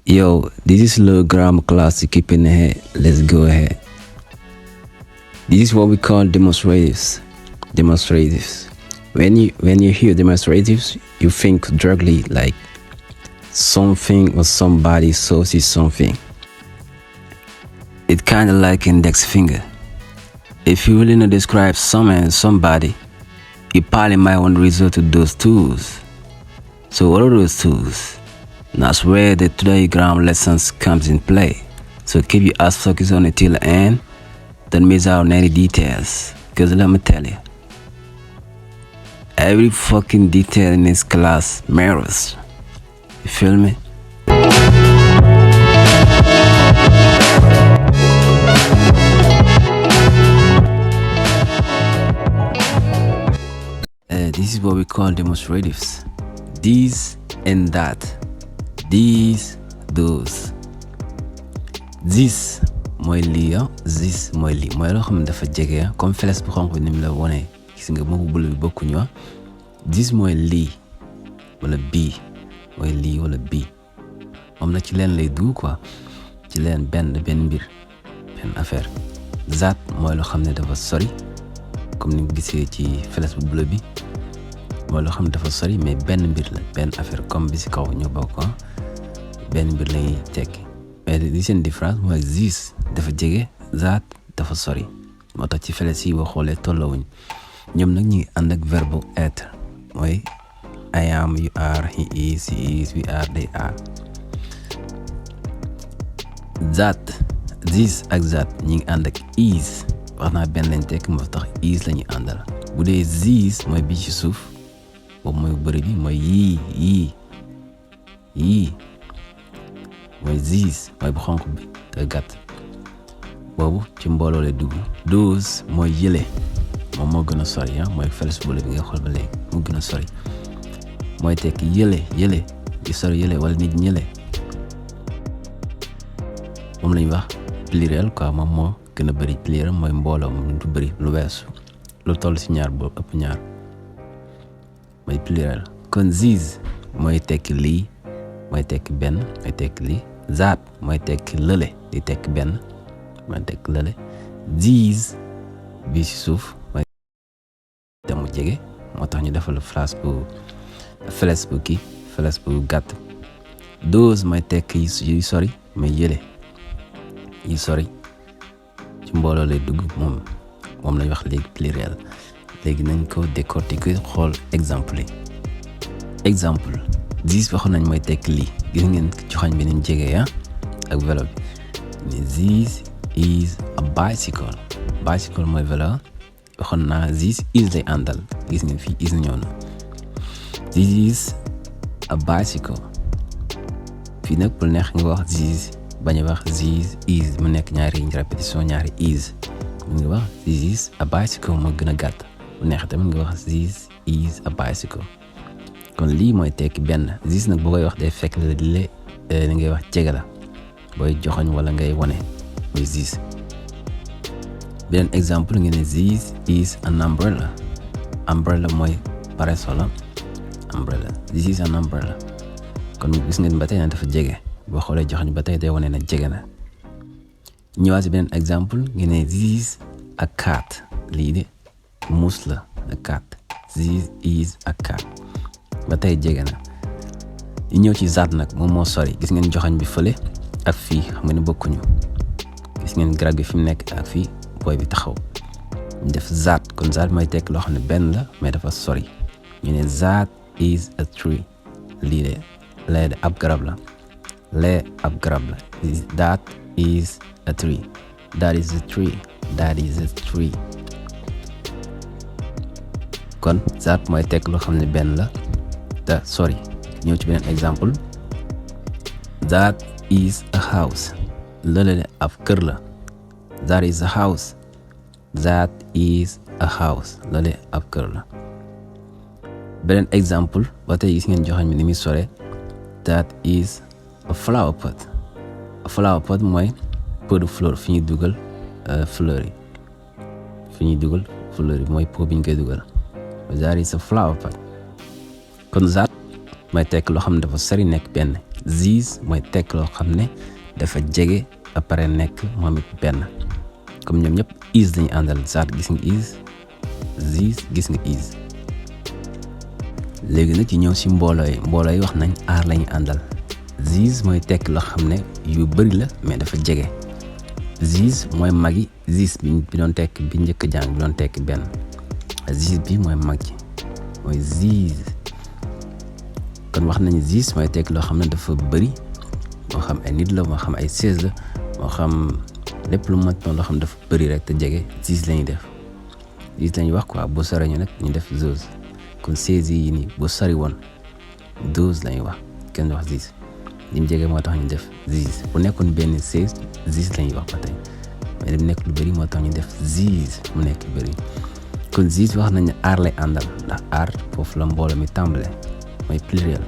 Yo, this is the grammar class keeping ahead. Let's go ahead. This is what we call demonstratives. Demonstratives. When you hear demonstratives, you think directly like something or somebody says something. It's kind of like index finger. If you really know describe someone and somebody, you probably might want to resort to those tools. So what are those tools? That's where the today grammar lessons comes in play. So keep your eyes focused on it till the end. Don't miss out on any details. Because let me tell you, every fucking detail in this class matters. You feel me? This is what we call demonstratives. These and that. These, those. This mooy lii this mooy lii mooy loo xam ne dafa jege comme flèche bu xonq bi ni mu la wone gis nga moo ko bulu bi bokkuñu this mooy lii wala bii mooy lii wala bii moom nag ci leen lay dugg quoi ci leen benn mbir benn affaire zaat mooy loo xam ne dafa sori comme ni nga gisee ci flèche bu bulu bi mooy loo xam ne dafa sori mais benn mbir la benn affaire comme bi si kaw ñoo bokk benn mbir lay tekki mais li seen différence mooy this dafa jege zaat dafa sori moo tax ci flèche yi boo xoolee tolloowuñ ñoom nag ñu ngi ànd ak verbe être mooy I am, you are, he is, we are, they are. That this ak that ñu ngi ànd ak is wax naa benn lañ tekk moo tax is la ñuy àndal bu dee this mooy bi ci suuf boobu mooy bëri bi mooy yii mooy this mooy bu xonq bi te gàtt boobu ci mbooloo lay dugg those mooy yële moom moo gën a sori mooy flèche bu bi nga xool ba léegi moo gën a sori mooy tekki yële di sori yële wala nit ñële moom lañuy wax pluriel quoi moom moo gën a bëri pluriel mooy mbooloo moom du bëri lu weesu lu toll ci ñaar boobu ëpp ñaar mooy pluriel kon these mooy tekki lii mooy tekki benn mooy tekki lii zaat mooy tekki lële di tekki benn mooy tekki lële these bi ci suuf mooy demu jege moo tax ñu defal flèche bu gàtt those mooy tekki yu sori mooy yële yu sori ci mbooloo lay dugg moom lañ wax léegi pluriel léegi nañ ko décortiquer xool exemple yi exemple this waxoon nañ mooy tekki lii gis ngeen joxañ bi ni mu jege ak vélo bi this is a bicycle mooy vélo waxoon naa this is lay àndal gis ngeen fii is ñëw na this is a bicycle fii nag pour neex nga wax this bañ a wax this is mu nekk ñaari répétition ñaari is mu ngi wax this is a bicycle moo gën a gàtt bu neex tamit nga wax this is a bicycle kon lii mooy tekki benn this nag boo koy wax day fekk la li ngay wax jege la booy joxoñ wala ngay wone mooy this beneen exemple nga ne this is an umbrella mooy parasol umbrella this is an umbrella kon gis ngeen ba tey na dafa jege boo xoolee joxoñ ba tey day wone na jege na ñëwaat si beneen exemple nga ne this is a cat lii de muus la a cat this is a cat ba tey jege na ñu ñëw ci zaat nag moom moo sori gis ngeen joxañ bi fële ak fii xam nga ne bokkuñu gis ngeen garab gi fi mu nekk ak fii booy bi taxaw ñu def zaat kon zaat mooy tekk loo xam ne benn la mais dafa sori ñu ne zaat is a tree lii de lee de ab garab la lee ab garab la that is a tree that is a tree that is a tree kon zaat mooy tekk loo xam ne benn la te sori ñëw ci beneen exemple that is a house lële ab kër la that is a house that is a house lële ab kër la beneen exemple ba tey gis ngeen joxañ mi ni muy sore that is a flower pot mooy pot de fleur fi ñuy dugal fleur yi mooy pot bi ñu koy dugal that is a flower pot kon zaat mooy tekk loo xam ne dafa sori nekk benn these mooy tekk loo xam ne dafa jege ba pare nekk moom it benn comme ñoom ñëpp is lañu àndal that gis nga is these gis nga is. léegi nag ci ñëw si mbooloo yi wax nañ are lañu àndal these mooy tekk loo xam ne yu bëri la mais dafa jege. these mooy magi this bi doon tekk bi njëkk jàng bi doon tekk benn this bi mooy mag ji mooy these. kon wax nañu this mooy tekk loo xam ne dafa bëri moo xam ay nit la moo xam ay chaise la moo xam lépp lu mat noonu loo xam ne dafa bëri rek te jege this lañuy def. this lañuy wax quoi bu sore ñu nag ñu def those. kon chaise yi nii bu sori woon those lañuy wax kenn wax this li mu jege moo tax ñu def this. bu nekkoon benn chaise this lañuy wax ba tey mais li mu nekk lu bëri moo tax ñu def this mu nekk lu bëri. kon this wax nañu are lay àndal ndax are foofu la mbooloo mi tàmbale mooy pluriel.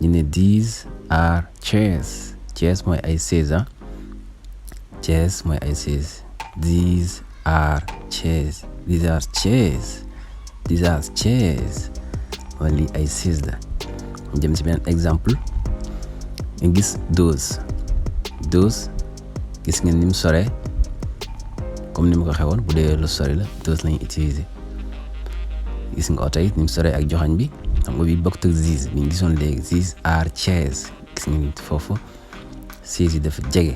ñu ne these are chairs. chairs mooy ay chaise ah. chairs mooy ay chaise. these are chairs. these are chairs. these are chairs. mooy lii ay chaise la. ñu jëm ci beneen exemple. nga gis those. those gis ngeen ni mu sore comme ni ma ko xewoon bu dee lu sori la those lañuy utiliser. gis nga oto yi ni mu sore ak joxañ bi. xam nga bi bokk ak these bi ñu gisoon léegi these are chairs gis ngeen foofu chaise yi dafa jege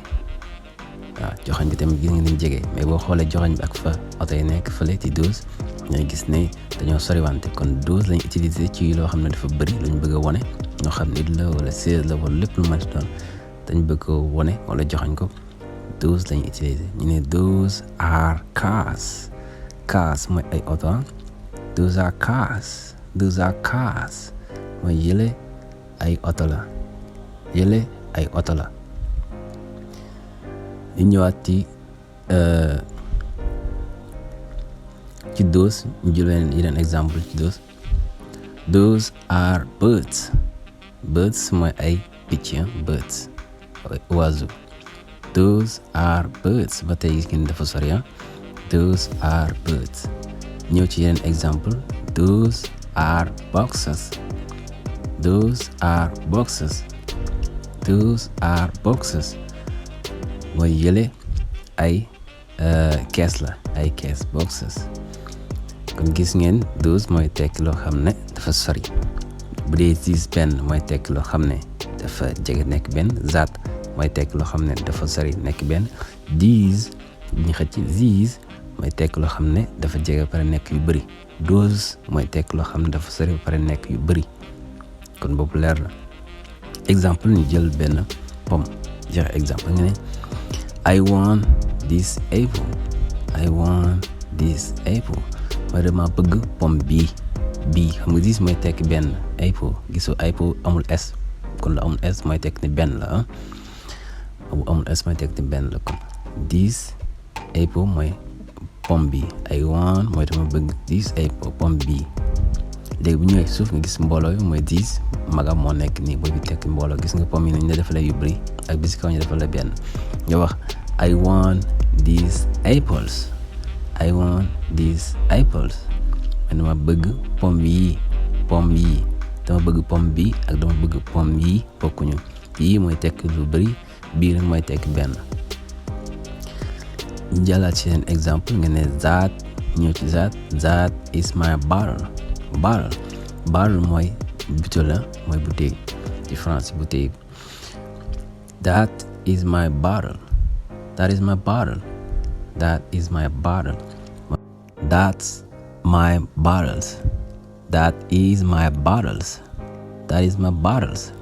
waaw joxañ bi tamit gis ngeen ni mu jege mais boo xoolee joxañ bi ak fa oto yi nekk fële ci those ñooy gis ne dañoo soriwante kon those lañ utiliser ci loo xam ne dafa bëri lañ bëgg a wone ñoo xam nit la wala chaise la wala lépp lu mati doon dañ bëgg ko wone wala joxañ ko those lañ utiliser. ñu ne those are cars. cars mooy ay oto. those are cars. those are cars mooy yële ay oto la yële ay oto la. ñu ñëwaat ci those ñu jël yeneen exemple ci those. those are birds. birds mooy ay picc birds oiseau. those are birds ba tey gis ngeen dafa sori those are birds. ñëw ci yeneen exemple. those are boxes. those are boxes. those are boxes mooy yële ay kees la ay kees boxes. kon gis ngeen those mooy tekk loo xam ne dafa sori. bu dee these benn mooy tekk loo xam ne dafa jege nekk benn. that mooy tekk loo xam ne dafa sori nekk benn. these ñu xëcc these mooy tekk loo xam ne dafa jege ba pare nekk yu bëri. those mooy tekk loo xam ne dafa sori ba pare nekk yu bëri kon boobu leer na. exemple ñu jël benn pomme joxe exemple nga ne I want this apple. I want this apple mooy dama bëgg pomme bii xam nga this mooy tekk benn. apple gisoo apple amul s kon la amul s mooy tekk ni benn la bu amul s mooy tekk ni benn la kon this apple mooy pomme bi. I want mooy dama bëgg this apple pomme bi. léegi bu ñëwee suuf nga gis mbooloo yi mooy this magam moo nekk nii booy bi tekk mbooloo gis nga pomme yi nañ la defalee yu bëri ak bi si kaw ñu defalee benn. nga wax I want these apples. I want these apples man dama bëgg pomme yi dama bëgg pomme bi ak dama bëgg pomme yi bokkuñu. yii mooy tekk lu bëri bii rek mooy tekk benn. ñu jàllaat ci seen exemple nga ne that ñëw ci that is my bottle. bottle mooy butéel la mooy bouteille ci France bouteille. that is my bottle. that is my bottle. that is my bottle. that's my bottles. that is my bottles. that is my bottles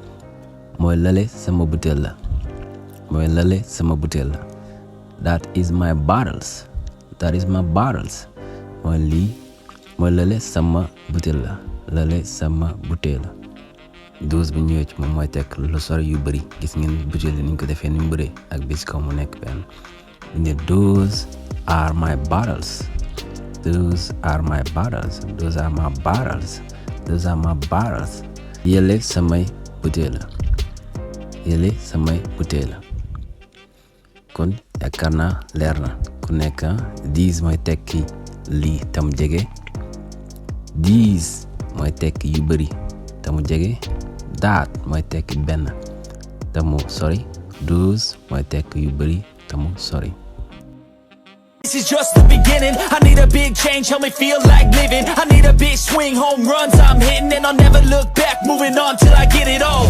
mooy lale sama butéel la mooy lale sama butéel la. that is my bottles. that is my bottles mooy lii mooy lale sama butéel la lale sama butéel la. those bu ñëwee ci moom mooy tekk lu sori yu bëri gis ngeen butéel yi ni ñu ko defee ni mu bëree ak bis kaw mu nekk benn. ne those are my bottles. those are my bottles. those are my bottles. those are my bottles yële samay butéel la yële samay butéel la. kon yaakaar naa leer na ku nekk these mooy tekki lii tam jege. these mooy tekki yu bëri tamu jege. that mooy tekki benn. te mu sori. 12 mooy tekk yu bëri te mu sori. This is just the beginning. I need a big change, help me feel like living. I need a big swing, home runs I'm hitting, and I'll never look back, moving on till I get it all.